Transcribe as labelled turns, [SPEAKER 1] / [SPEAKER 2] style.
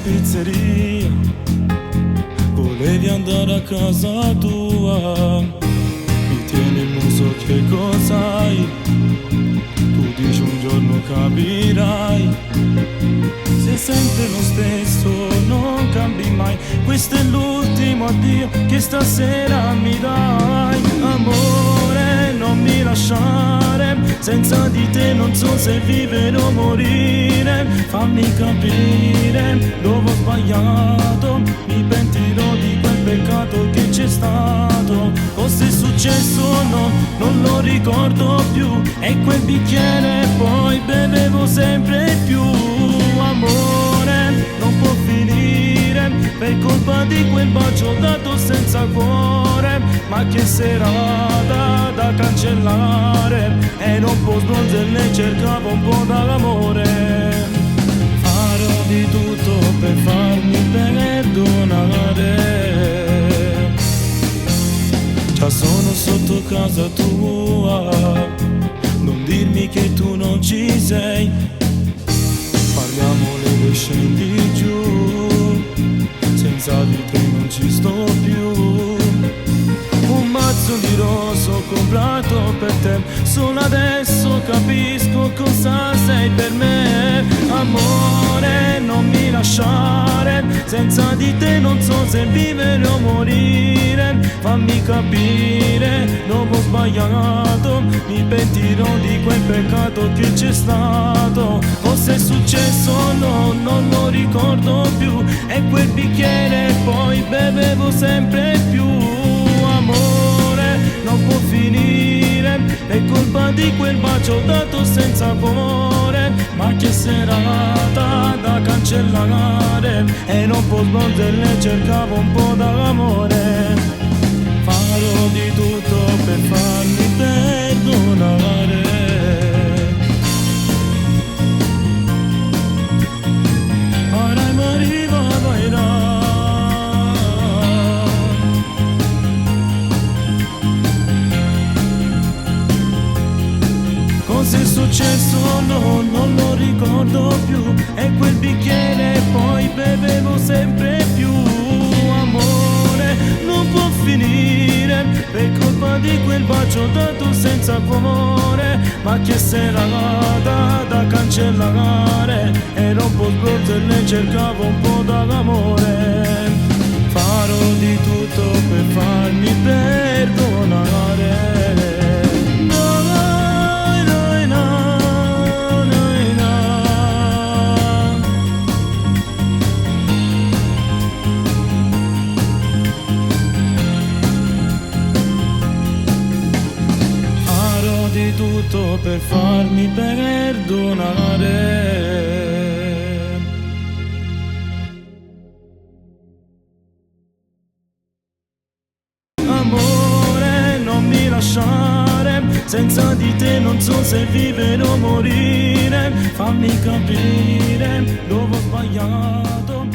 [SPEAKER 1] pizzeria, volevi andare a casa tua, mi tieni il muso che cos'hai, tu dici un giorno capirai, sei sempre lo stesso, non cambi mai, questo è l'ultimo addio che stasera mi dai. Amore, non mi lasciare, senza di te non so se vivere o morire, fammi capire dove ho sbagliato, mi pentirò di quel peccato che c'è stato, cosa è successo no, non lo ricordo più, e quel bicchiere poi bevevo sempre più. Amore, non può finire per colpa di quel bacio dato senza cuore, ma che serata da cancellare, e non può svolgere, cercavo un po' d'amore. Farò di tutto per farmi perdonare, già sono sotto casa tua, non dirmi che tu non ci sei, parliamone e scendi giù, senza di te non ci sto più. Un mazzo di rose ho comprato per te, solo adesso capisco cosa sei per me. Amore, non mi lasciare, senza di te non so se vivere o morire, fammi capire dove ho sbagliato, mi pentirò di quel peccato che c'è stato, cosa è successo no, non lo ricordo più, e quel bicchiere poi bevevo sempre più. Amore, non può finire, è colpa di quel bacio dato senza cuore, ma che serata da cancellare, e non può svolgere, cercavo un po' d'amore. Farò di tutto per farmi perdonare, orai moriva vairà. Cos'è successo no, non lo ricordo più, e quel bicchiere poi bevevo sempre più. Amore, non può finire per colpa di quel bacio dato senza cuore, ma che serata da cancellare, e non può svolgere, cercavo un po' d'amore. Farò di tutto per farmi perdonare. Di tutto per farmi perdonare. Amore, non mi lasciare, senza di te non so se vivere o morire, fammi capire dove ho sbagliato,